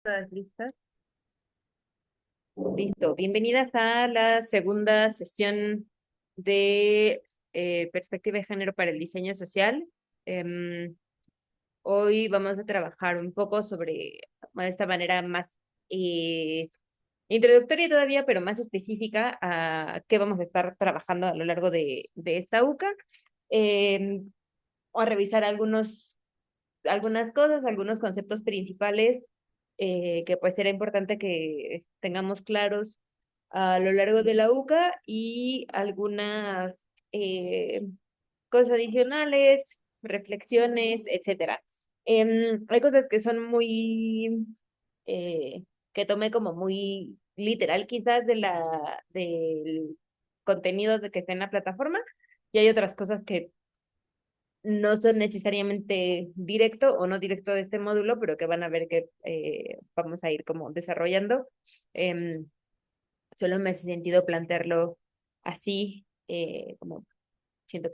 ¿Todas listas? Listo. Bienvenidas a la segunda sesión de perspectiva de género para el diseño social. Em, Hoy vamos a trabajar un poco sobre, de esta manera más eh, introductoria todavía, pero más específica a qué vamos a estar trabajando a lo largo de esta UCA. Em, o a revisar algunas cosas, algunos conceptos principales que pues será importante que tengamos claros a lo largo de la UCA y algunas eh, cosas adicionales, reflexiones, etcétera. Hay cosas que son muy, que tomé como muy literal quizás del contenido de que está en la plataforma y hay otras cosas que no son necesariamente directo o no directo de este módulo, pero que van a ver que vamos a ir como desarrollando. Em, Solo me hace sentido plantearlo así, como siento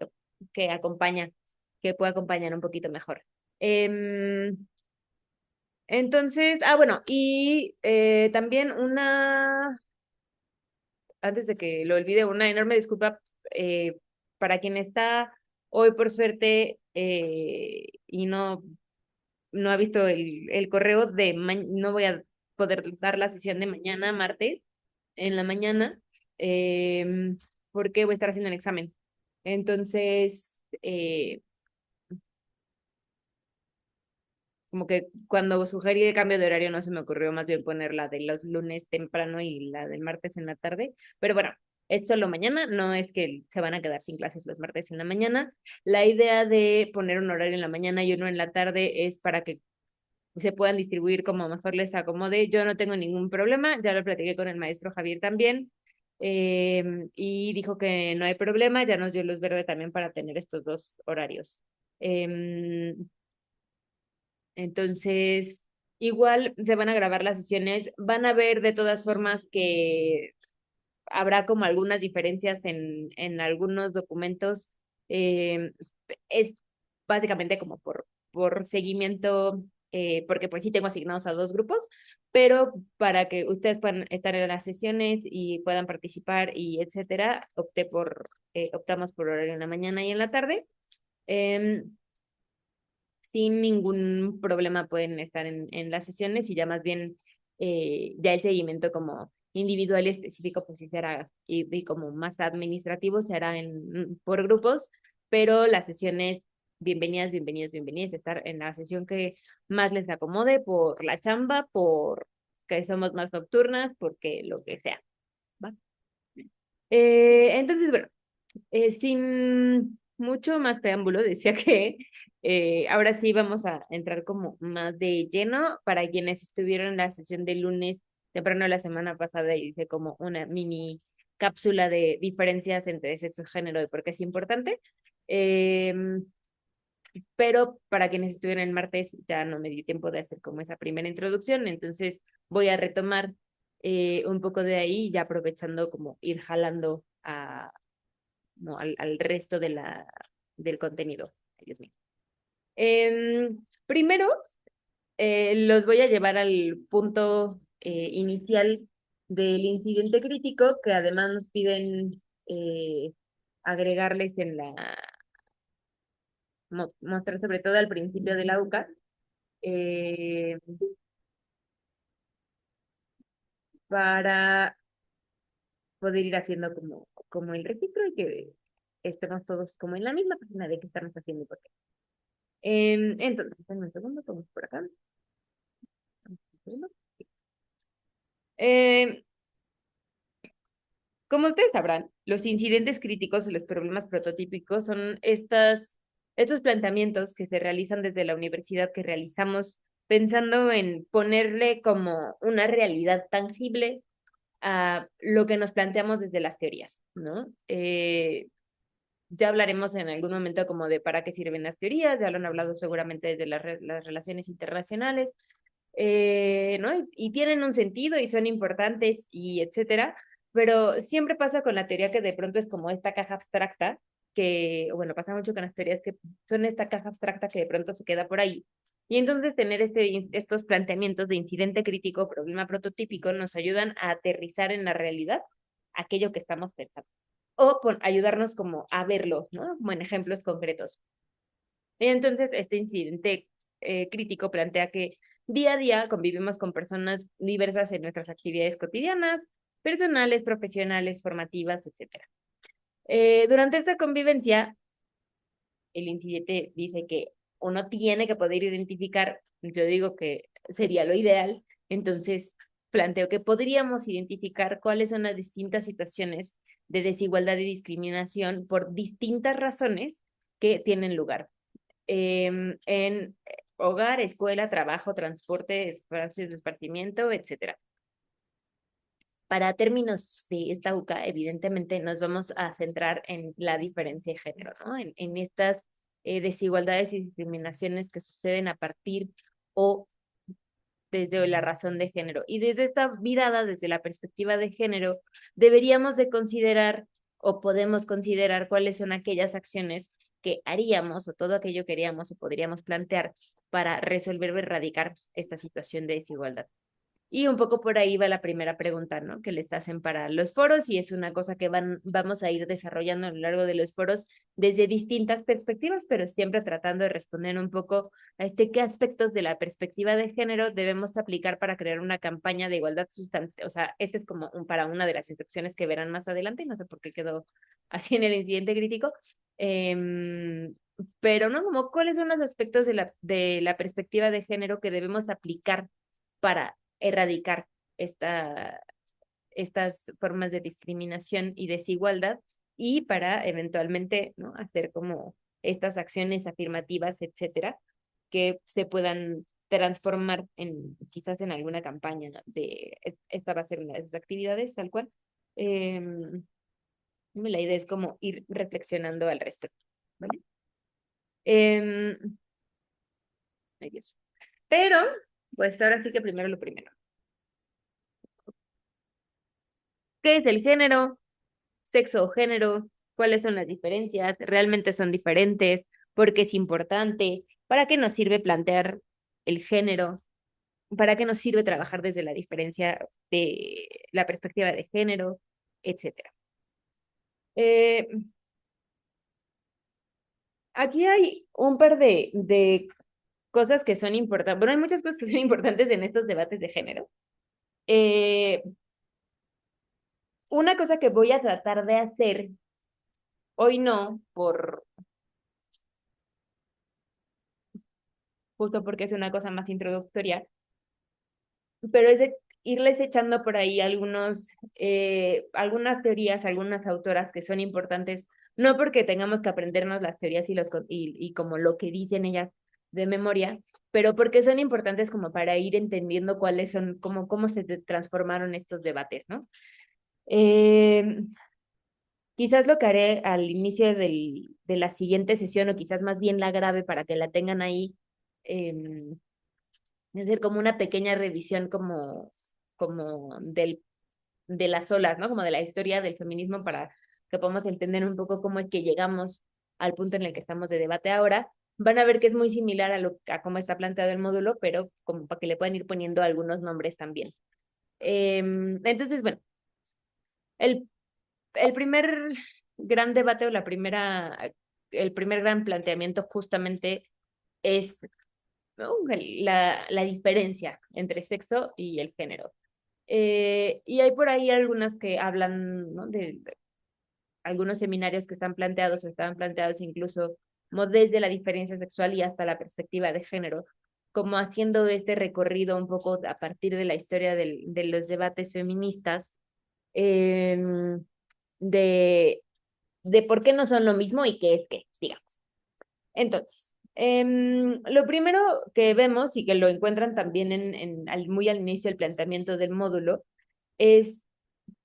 que acompaña, que puede acompañar un poquito mejor. Em, entonces, bueno, y también antes de que lo olvide, una enorme disculpa para quien está hoy por suerte y no ha visto el correo no voy a poder dar la sesión de mañana, martes, en la mañana, porque voy a estar haciendo el examen. Entonces, como que cuando sugerí el cambio de horario no se me ocurrió más bien poner la de los lunes temprano y la del martes en la tarde, pero bueno, es solo mañana, no es que se van a quedar sin clases los martes en la mañana. La idea de poner un horario en la mañana y uno en la tarde es para que se puedan distribuir como mejor les acomode. Yo no tengo ningún problema, ya lo platiqué con el maestro Javier también, y dijo que no hay problema, ya nos dio luz verde también para tener estos dos horarios. Eh, entonces, igual se van a grabar las sesiones, van a ver de todas formas que habrá como algunas diferencias en algunos documentos. eh, es básicamente como por seguimiento, porque pues sí tengo asignados a dos grupos, pero para que ustedes puedan estar en las sesiones y puedan participar y etcétera, optamos por horario en la mañana y en la tarde. Em, Sin ningún problema pueden estar en las sesiones y ya más bien ya el seguimiento como individual y específico pues sí será y como más administrativo se hará por grupos, pero las sesiones bienvenidas, bienvenidos, bienvenidas a estar en la sesión que más les acomode por la chamba, por que somos más nocturnas, porque lo que sea, ¿va? Entonces, bueno, sin mucho más preámbulo, decía que ahora sí vamos a entrar como más de lleno para quienes estuvieron en la sesión de lunes temprano la semana pasada y hice como una mini cápsula de diferencias entre sexo y género de por qué es importante. Em, pero para quienes estuvieron el martes ya no me di tiempo de hacer como esa primera introducción, entonces voy a retomar un poco de ahí, ya aprovechando como ir jalando no, al resto del contenido. Ay, Dios mío. Primero, los voy a llevar al punto inicial del incidente crítico, que además nos piden agregarles mostrar sobre todo al principio de la UCA, eh, para poder ir haciendo como el registro y que estemos todos como en la misma página de qué estamos haciendo y por qué. Entonces, denme un segundo, vamos por acá. Eh, Como ustedes sabrán, los incidentes críticos y los problemas prototípicos son estos planteamientos que se realizan desde la universidad que realizamos pensando en ponerle como una realidad tangible a lo que nos planteamos desde las teorías, ¿no? Ya hablaremos en algún momento como de para qué sirven las teorías, ya lo han hablado seguramente desde las relaciones internacionales, ¿no? Y tienen un sentido y son importantes y etcétera, pero siempre pasa con la teoría que de pronto es como esta caja abstracta, que, bueno, pasa mucho con las teorías que son esta caja abstracta que de pronto se queda por ahí. Y entonces tener estos planteamientos de incidente crítico, problema prototípico, nos ayudan a aterrizar en la realidad aquello que estamos pensando. O ayudarnos como a verlo, ¿no? Como en ejemplos concretos. Y entonces este incidente crítico plantea que día a día convivimos con personas diversas en nuestras actividades cotidianas, personales, profesionales, formativas, etcétera. Durante esta convivencia, el incidente dice que uno tiene que poder identificar, yo digo que sería lo ideal, entonces planteo que podríamos identificar cuáles son las distintas situaciones de desigualdad y discriminación por distintas razones que tienen lugar en hogar, escuela, trabajo, transporte, espacios de esparcimiento, etcétera. Para términos de esta UCA, evidentemente nos vamos a centrar en la diferencia de género, ¿no? En estas desigualdades y discriminaciones que suceden a partir o desde la razón de género. Y desde esta mirada, desde la perspectiva de género, deberíamos de considerar o podemos considerar cuáles son aquellas acciones que haríamos o todo aquello que haríamos o podríamos plantear para resolver o erradicar esta situación de desigualdad. Y un poco por ahí va la primera pregunta, ¿no? Que les hacen para los foros y es una cosa que vamos a ir desarrollando a lo largo de los foros desde distintas perspectivas, pero siempre tratando de responder un poco a qué aspectos de la perspectiva de género debemos aplicar para crear una campaña de igualdad sustantiva. O sea, este es como para una de las instrucciones que verán más adelante, no sé por qué quedó así en el incidente crítico. Pero no, como cuáles son los aspectos de la perspectiva de género que debemos aplicar para erradicar esta, estas formas de discriminación y desigualdad y para eventualmente, ¿no? Hacer como estas acciones afirmativas, etcétera, que se puedan transformar en quizás en alguna campaña, ¿no? De esta va a ser una de sus actividades, tal cual. La idea es como ir reflexionando al respecto, ¿vale? Eh, Ay, Dios. Pero, pues ahora sí que primero lo primero. ¿Qué es el género? Sexo o género, cuáles son las diferencias, realmente son diferentes, por qué es importante, para qué nos sirve plantear el género, para qué nos sirve trabajar desde la diferencia de la perspectiva de género, etcétera. Eh, Aquí hay un par de cosas que son importantes, bueno, hay muchas cosas que son importantes en estos debates de género. Eh, una cosa que voy a tratar de hacer, hoy no, justo porque es una cosa más introductoria, pero es de irles echando por ahí algunas teorías, algunas autoras que son importantes, no porque tengamos que aprendernos las teorías y como lo que dicen ellas de memoria, pero porque son importantes como para ir entendiendo cuáles son, cómo se transformaron estos debates, ¿no? Eh, Quizás lo que haré al inicio de la siguiente sesión, o quizás más bien la grabe para que la tengan ahí, eh, es decir, como una pequeña revisión como de las olas, ¿no? Como de la historia del feminismo para que podamos entender un poco cómo es que llegamos al punto en el que estamos de debate ahora. Van a ver que es muy similar a cómo está planteado el módulo, pero como para que le puedan ir poniendo algunos nombres también. Entonces, bueno, el, el primer gran debate o el primer gran planteamiento justamente es, ¿no? La diferencia entre sexo y el género. Y hay por ahí algunas que hablan, ¿no? de algunos seminarios que están planteados o estaban planteados incluso como desde la diferencia sexual y hasta la perspectiva de género, como haciendo este recorrido un poco a partir de la historia de los debates feministas, eh, de, de por qué no son lo mismo y qué es qué, digamos. Entonces, lo primero que vemos y que lo encuentran también muy al inicio del planteamiento del módulo es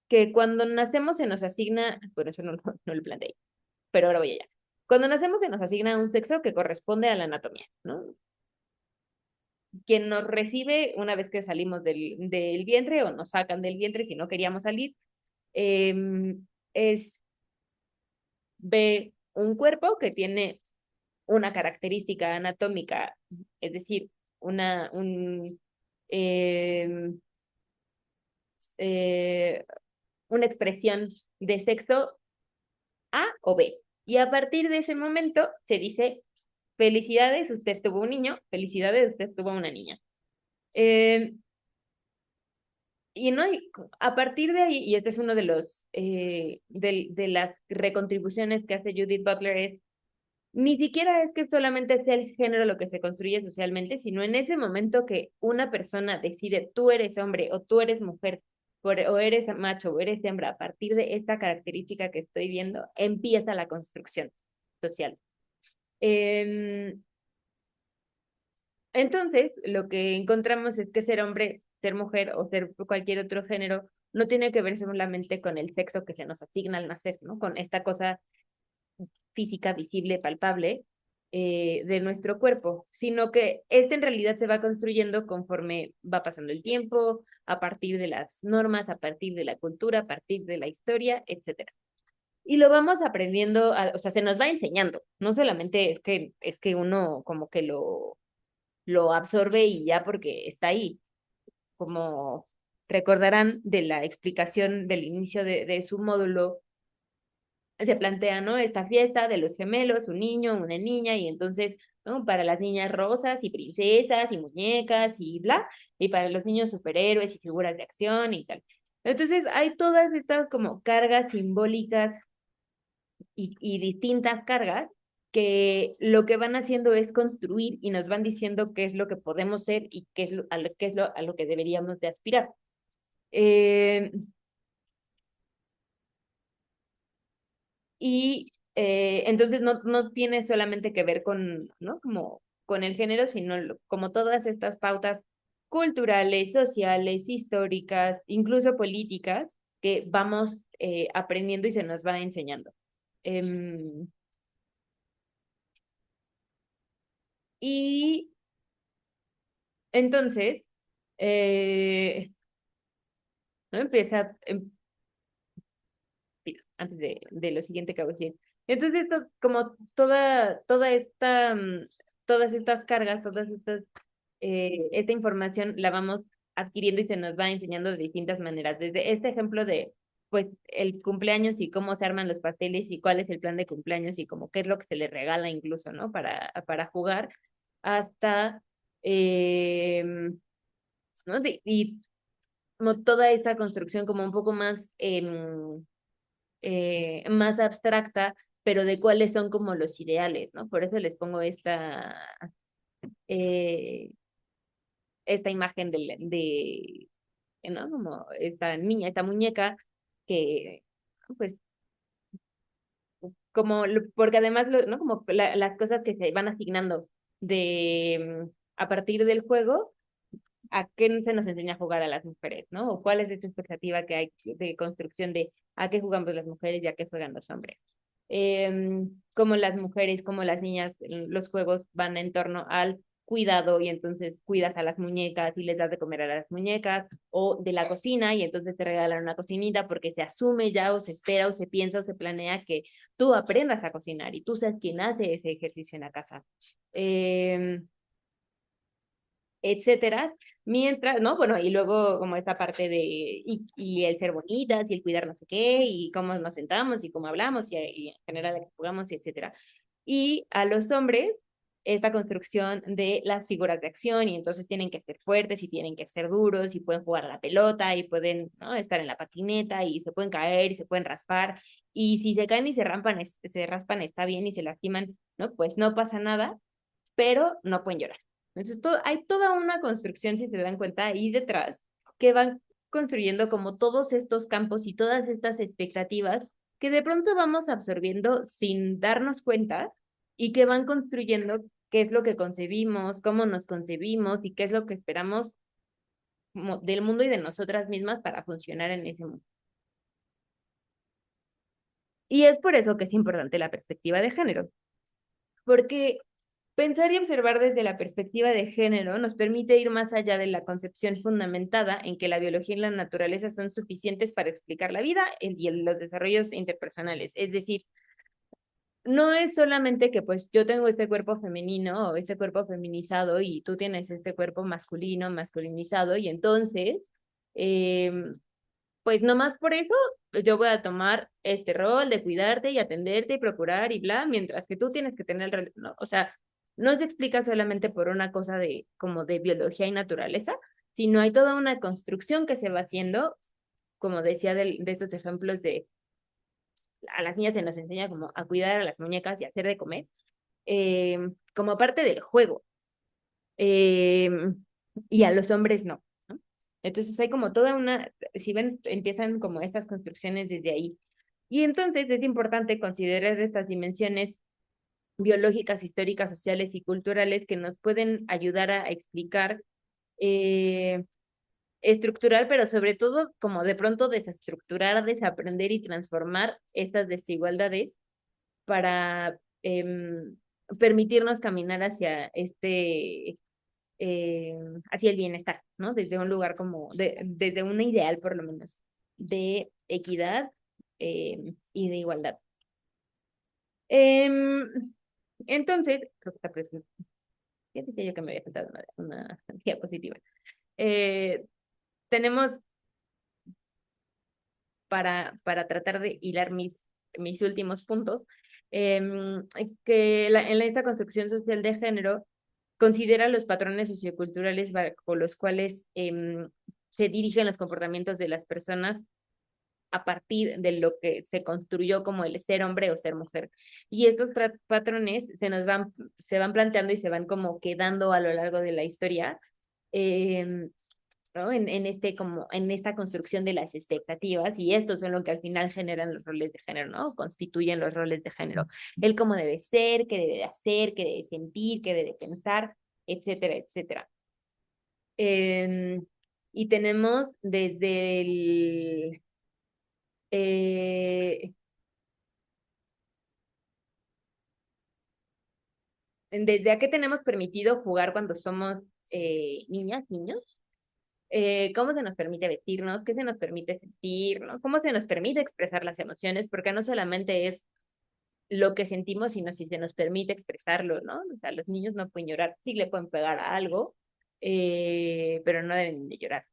que cuando nacemos se nos asigna, bueno, eso no lo planteé, pero ahora voy allá. Cuando nacemos se nos asigna un sexo que corresponde a la anatomía, ¿no? Quien nos recibe una vez que salimos del vientre o nos sacan del vientre si no queríamos salir, eh, es, ve un cuerpo que tiene una característica anatómica es decir, una, un, em, eh, una expresión de sexo A o B. Y a partir de ese momento se dice, felicidades, usted tuvo un niño, felicidades, usted tuvo una niña. Eh, y no, a partir de ahí, y este es uno de los de las recontribuciones que hace Judith Butler, es ni siquiera es que solamente sea el género lo que se construye socialmente, sino en ese momento que una persona decide tú eres hombre o tú eres mujer, o eres macho o eres hembra, a partir de esta característica que estoy viendo, empieza la construcción social. Eh, entonces, lo que encontramos es que ser hombre, ser mujer o ser cualquier otro género no tiene que ver solamente con el sexo que se nos asigna al nacer, ¿no? Con esta cosa física, visible, palpable de nuestro cuerpo, sino que este en realidad se va construyendo conforme va pasando el tiempo, a partir de las normas, a partir de la cultura, a partir de la historia, etcétera. Y lo vamos aprendiendo, o sea, se nos va enseñando, no solamente es que uno como que lo absorbe y ya porque está ahí, como recordarán de la explicación del inicio de su módulo, se plantea, ¿no? Esta fiesta de los gemelos, un niño, una niña, y entonces, ¿no? Para las niñas rosas y princesas y muñecas y bla, y para los niños superhéroes y figuras de acción y tal. Entonces hay todas estas como cargas simbólicas y distintas cargas que lo que van haciendo es construir y nos van diciendo qué es lo que podemos ser y qué es a lo que deberíamos de aspirar. Eh, y entonces no tiene solamente que ver con, ¿no? Como con el género, sino como todas estas pautas culturales, sociales, históricas, incluso políticas, que vamos aprendiendo y se nos va enseñando. Em, y entonces, ¿no? Antes de lo siguiente que voy a decir. Entonces, como todas estas cargas, esta información la vamos adquiriendo y se nos va enseñando de distintas maneras. Desde este ejemplo de, pues, el cumpleaños y cómo se arman los pasteles y cuál es el plan de cumpleaños y como qué es lo que se le regala incluso, ¿no? Para jugar, hasta, eh, ¿no? Y como toda esta construcción como un poco más más abstracta, pero de cuáles son como los ideales, ¿no? Por eso les pongo eh, esta imagen ¿no? Como esta niña, esta muñeca, que, pues, porque además, ¿no? Como las cosas que se van asignando a partir del juego, a qué se nos enseña a jugar a las mujeres, ¿no? O cuál es esa expectativa que hay de construcción de a qué jugamos las mujeres y a qué juegan los hombres. Como las mujeres, como las niñas, los juegos van en torno al cuidado y entonces cuidas a las muñecas y les das de comer a las muñecas, o de la cocina y entonces te regalan una cocinita porque se asume ya o se espera o se piensa o se planea que tú aprendas a cocinar y tú seas quien hace ese ejercicio en la casa. Etcétera, mientras, ¿no? Bueno, y luego como esta parte y el ser bonitas, y el cuidar no sé qué, y cómo nos sentamos, y cómo hablamos, y en general de que jugamos, y etcétera. Y a los hombres, esta construcción de las figuras de acción, y entonces tienen que ser fuertes, y tienen que ser duros, y pueden jugar a la pelota, y pueden, ¿no? Estar en la patineta, y se pueden caer, y se pueden raspar, y si se caen y se raspan, está bien, y se lastiman, ¿no? Pues no pasa nada, pero no pueden llorar. Entonces, hay toda una construcción, si se dan cuenta, ahí detrás, que van construyendo como todos estos campos y todas estas expectativas que de pronto vamos absorbiendo sin darnos cuenta y que van construyendo qué es lo que concebimos, cómo nos concebimos y qué es lo que esperamos del mundo y de nosotras mismas para funcionar en ese mundo. Y es por eso que es importante la perspectiva de género, porque pensar y observar desde la perspectiva de género nos permite ir más allá de la concepción fundamentada en que la biología y la naturaleza son suficientes para explicar la vida y los desarrollos interpersonales. Es decir, no es solamente que pues yo tengo este cuerpo femenino o este cuerpo feminizado y tú tienes este cuerpo masculino, masculinizado y entonces, eh, pues nomás por eso yo voy a tomar este rol de cuidarte y atenderte y procurar y bla, mientras que tú tienes que tener el rol, no, o sea, no se explica solamente por una cosa de como de biología y naturaleza, sino hay toda una construcción que se va haciendo, como decía de estos ejemplos de a las niñas se nos enseña como a cuidar a las muñecas y hacer de comer, eh, como parte del juego. Eh, y a los hombres no, ¿no? Entonces hay como toda una, si ven, empiezan como estas construcciones desde ahí. Y entonces es importante considerar estas dimensiones biológicas, históricas, sociales y culturales que nos pueden ayudar a explicar, eh, estructurar, pero sobre todo como de pronto desestructurar, desaprender y transformar estas desigualdades para permitirnos caminar hacia hacia el bienestar, ¿no? Desde un lugar como, desde un ideal por lo menos, de equidad y de igualdad. Em, entonces, creo que está presente. Ya decía yo que me había faltado una diapositiva. Eh, tenemos para tratar de hilar mis últimos puntos, que en esta construcción social de género considera los patrones socioculturales bajo los cuales se dirigen los comportamientos de las personas a partir de lo que se construyó como el ser hombre o ser mujer. Y estos patrones se van planteando y se van como quedando a lo largo de la historia, eh, ¿no? Como, en esta construcción de las expectativas, y estos son lo que al final generan los roles de género, ¿no? Constituyen los roles de género. El cómo debe ser, qué debe de hacer, qué debe sentir, qué debe pensar, etcétera, etcétera. Eh, y tenemos eh, desde a qué tenemos permitido jugar cuando somos niñas, niños, cómo se nos permite vestirnos, qué se nos permite sentir, ¿no? Cómo se nos permite expresar las emociones, porque no solamente es lo que sentimos, sino si se nos permite expresarlo, ¿no? O sea, los niños no pueden llorar, sí le pueden pegar a algo, pero no deben de llorar,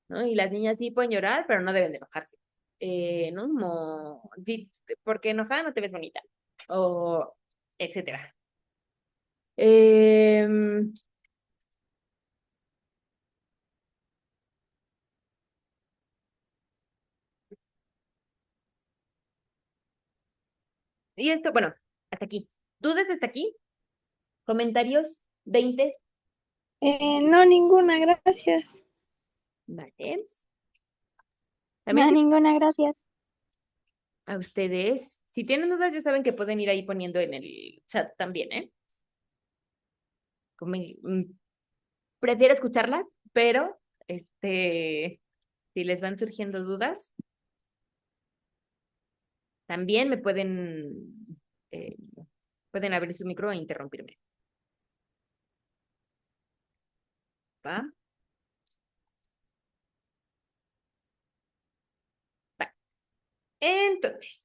¿no? Y las niñas sí pueden llorar, pero no deben de enojarse, ¿no? Como, sí, porque enojada no te ves bonita, o etcétera. Eh, y esto, bueno, hasta aquí. ¿Dudas hasta aquí? ¿Comentarios? ¿20? No, ninguna, gracias. Vale. También No, si ninguna, gracias. a ustedes, si tienen dudas, ya saben que pueden ir ahí poniendo en el chat también, ¿eh? Como, prefiero escucharlas, pero si les van surgiendo dudas, también eh, pueden abrir su micro e interrumpirme. ¿Va? Va. Entonces,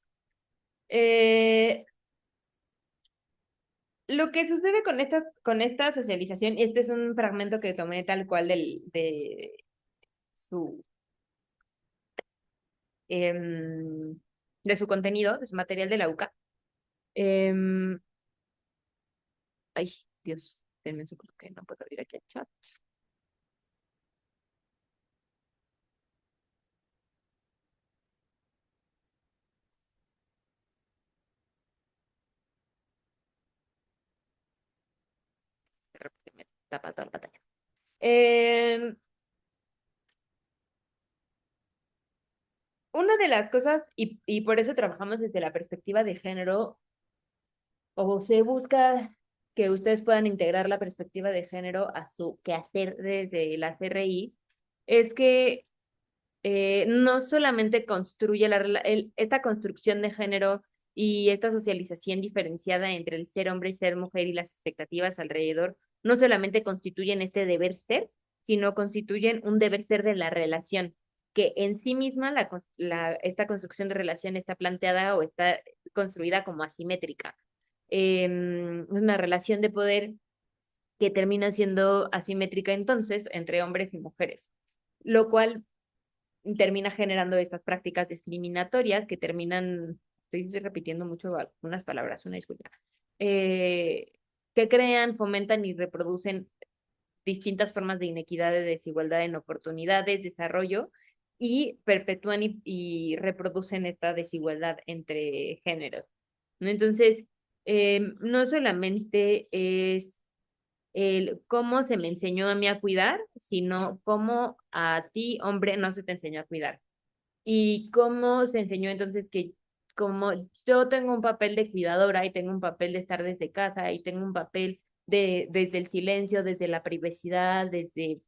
eh, lo que sucede con esta socialización, este es un fragmento que tomé tal cual su, em, de su contenido, de su material de la UCA. Em, ay, Dios, denme un segundo que no puedo abrir aquí el chat. De repente me tapa toda la pantalla. Una de las cosas, y por eso trabajamos desde la perspectiva de género, o se busca que ustedes puedan integrar la perspectiva de género a su quehacer desde la CRI, es que no solamente construye esta construcción de género y esta socialización diferenciada entre el ser hombre y ser mujer y las expectativas alrededor, no solamente constituyen este deber ser, sino constituyen un deber ser de la relación, que en sí misma esta construcción de relación está planteada o está construida como asimétrica. una relación de poder que termina siendo asimétrica entonces entre hombres y mujeres, lo cual termina generando estas prácticas discriminatorias que terminan, estoy repitiendo mucho algunas palabras, una disculpa, eh, que crean, fomentan y reproducen distintas formas de inequidad, de desigualdad en oportunidades, desarrollo, y perpetúan y reproducen esta desigualdad entre géneros, ¿no? Entonces, no solamente es el cómo se me enseñó a mí a cuidar, sino cómo a ti, hombre, no se te enseñó a cuidar. Y cómo se enseñó entonces que como yo tengo un papel de cuidadora y tengo un papel de estar desde casa y tengo un papel de desde el silencio, desde la privacidad, desde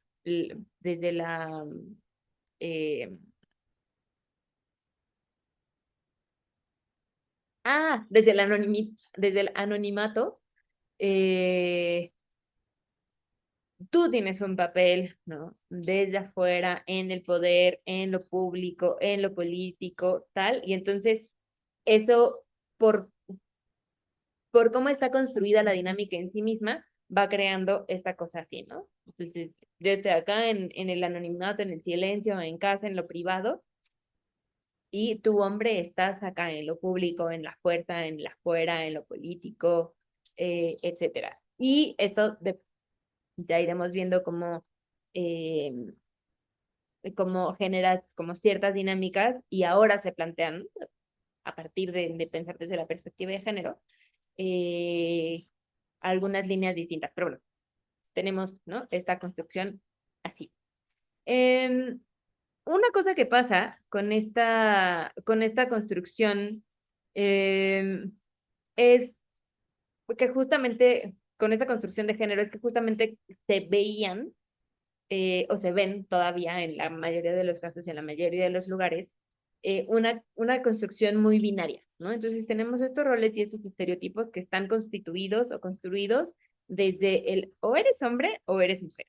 la eh, desde el anonimato, eh, tú tienes un papel, ¿no? Desde afuera, en el poder, en lo público, en lo político, tal. Y entonces, eso, por, por cómo está construida la dinámica en sí misma, va creando esta cosa así, ¿no? Entonces, yo estoy acá en el anonimato, en el silencio, en casa, en lo privado, y tu hombre estás acá en lo público, en la fuerza, en la afuera, en lo político, etcétera. Y esto ya iremos viendo eh, cómo genera como ciertas dinámicas y ahora se plantean a partir de pensar desde la perspectiva de género eh, algunas líneas distintas, pero bueno, tenemos, ¿no? Esta construcción así. Eh, una cosa que pasa con esta construcción eh, es que justamente con esta construcción de género es que justamente se veían o se ven todavía en la mayoría de los casos y en la mayoría de los lugares, una construcción muy binaria, ¿no? Entonces tenemos estos roles y estos estereotipos que están constituidos o construidos desde el o eres hombre o eres mujer.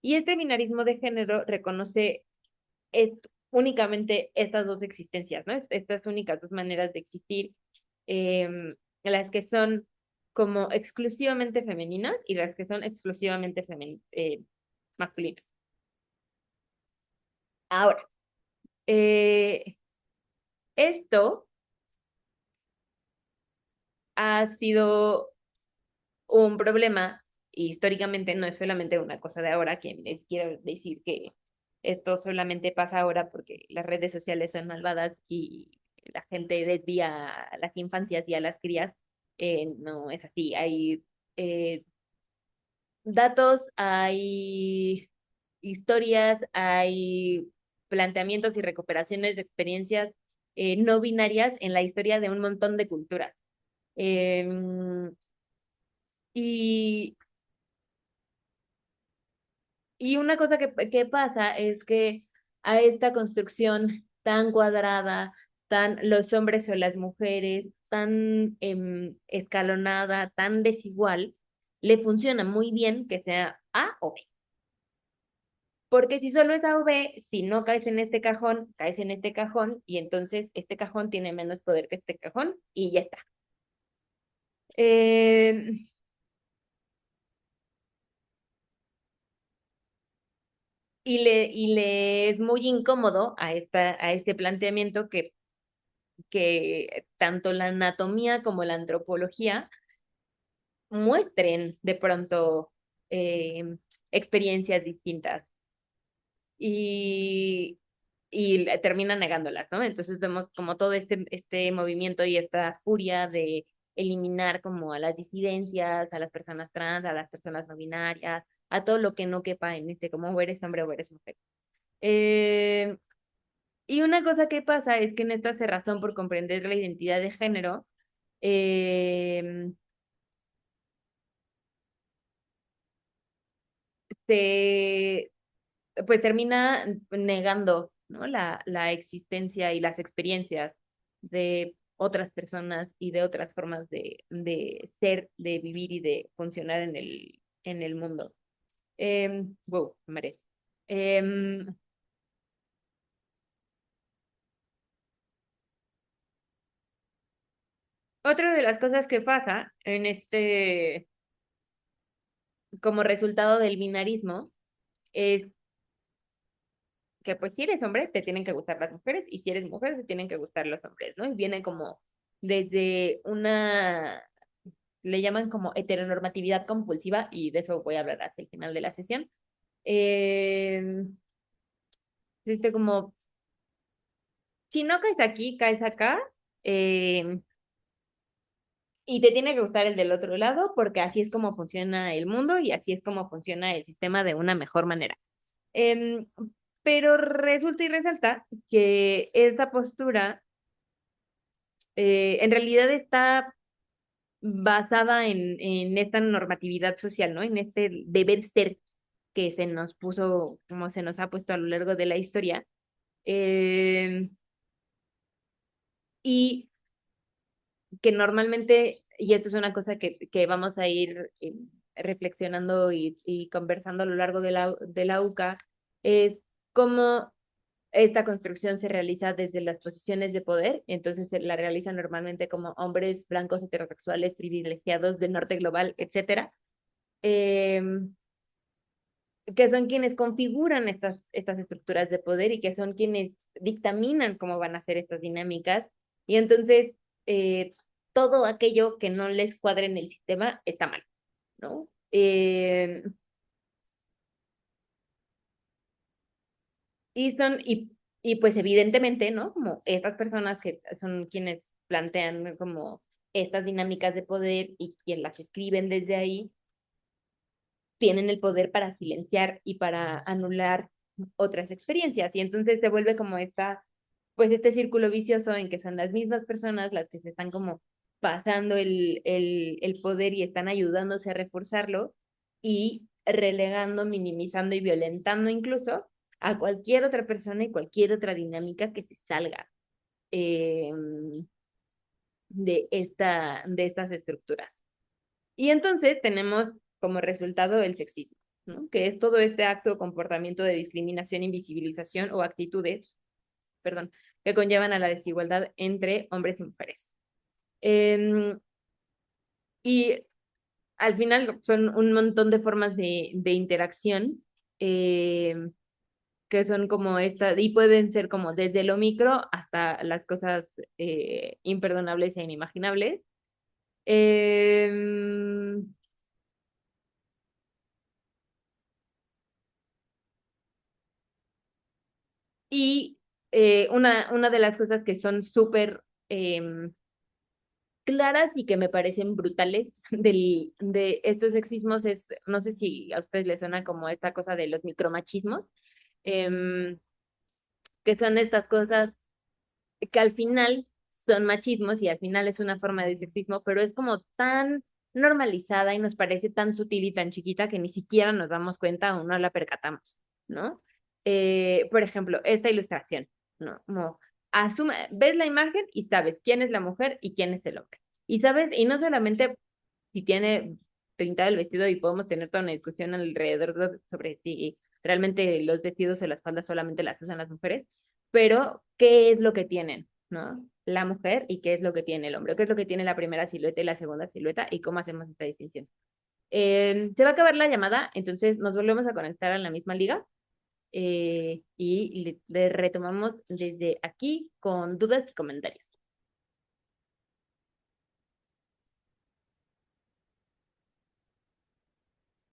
Y este binarismo de género reconoce únicamente estas dos existencias, ¿no? Estas únicas dos maneras de existir, las que son como exclusivamente femeninas y las que son exclusivamente masculinas. Ahora, eh, esto ha sido un problema y históricamente no es solamente una cosa de ahora, que les quiero decir que esto solamente pasa ahora porque las redes sociales son malvadas y la gente desvía a las infancias y a las crías. No es así. Hay eh, datos, hay historias, hay planteamientos y recuperaciones de experiencias no binarias en la historia de un montón de culturas. Eh, y, y una cosa que pasa es que a esta construcción tan cuadrada, tan los hombres o las mujeres, tan escalonada, tan desigual, le funciona muy bien que sea A o B. Porque si solo es A o B, si no caes en este cajón, caes en este cajón y entonces este cajón tiene menos poder que este cajón y ya está. Eh, y le es muy incómodo a este planteamiento que tanto la anatomía como la antropología muestren de pronto eh, experiencias distintas y, y terminan negándolas, ¿no? Entonces vemos como todo este movimiento y esta furia de eliminar como a las disidencias, a las personas trans, a las personas no binarias, a todo lo que no quepa en como o eres hombre o eres mujer. Eh, y una cosa que pasa es que en esta cerrazón por comprender la identidad de género, eh, se, pues termina negando, ¿no? La existencia y las experiencias de otras personas y de otras formas de ser, de vivir y de funcionar en el mundo. Wow, me mareé. Em, otra de las cosas que pasa como resultado del binarismo, es que pues si eres hombre, te tienen que gustar las mujeres, y si eres mujer, te tienen que gustar los hombres, ¿no? Y viene como desde le llaman como heteronormatividad compulsiva, y de eso voy a hablar hasta el final de la sesión. Eh, como, si no caes aquí, caes acá, eh, y te tiene que gustar el del otro lado, porque así es como funciona el mundo y así es como funciona el sistema de una mejor manera. Em, pero resulta y resalta que esta postura en realidad está basada en esta normatividad social, ¿no? En este deber ser que se nos puso, como se nos ha puesto a lo largo de la historia. Eh, y que normalmente, y esto es una cosa que vamos a ir reflexionando y conversando a lo largo de la UCA, es cómo esta construcción se realiza desde las posiciones de poder. Entonces se la realiza normalmente como hombres blancos heterosexuales privilegiados del norte global, etcétera, eh, que son quienes configuran estas estructuras de poder y que son quienes dictaminan cómo van a ser estas dinámicas. Y entonces eh, todo aquello que no les cuadre en el sistema está mal, ¿no? Y pues evidentemente, ¿no? Como estas personas que son quienes plantean como estas dinámicas de poder y quien las escriben desde ahí, tienen el poder para silenciar y para anular otras experiencias. Y entonces se vuelve como pues este círculo vicioso en que son las mismas personas las que se están como pasando el poder y están ayudándose a reforzarlo, y relegando, minimizando y violentando incluso a cualquier otra persona y cualquier otra dinámica que se salga eh, de estas estructuras. Y entonces tenemos como resultado el sexismo, ¿no? Que es todo este acto o comportamiento de discriminación, invisibilización o actitudes, perdón, que conllevan a la desigualdad entre hombres y mujeres. Y al final son un montón de formas de interacción, eh, que son como esta, y pueden ser como desde lo micro hasta las cosas imperdonables e inimaginables. Eh, Y una de las cosas que son súper claras y que me parecen brutales de estos sexismos es, no sé si a ustedes les suena como esta cosa de los micromachismos, eh, que son estas cosas que al final son machismos y al final es una forma de sexismo, pero es como tan normalizada y nos parece tan sutil y tan chiquita que ni siquiera nos damos cuenta o no la percatamos, ¿no? Por ejemplo, esta ilustración, ¿no? Como ves la imagen y sabes quién es la mujer y quién es el hombre. Y sabes, y no solamente si tiene pintado el vestido, y podemos tener toda una discusión alrededor sobre si realmente los vestidos o las faldas solamente las usan las mujeres, pero ¿qué es lo que tienen, ¿no? La mujer, y qué es lo que tiene el hombre, qué es lo que tiene la primera silueta y la segunda silueta, y cómo hacemos esta distinción. Se va a acabar la llamada, entonces nos volvemos a conectar a la misma liga, y le retomamos desde aquí con dudas y comentarios.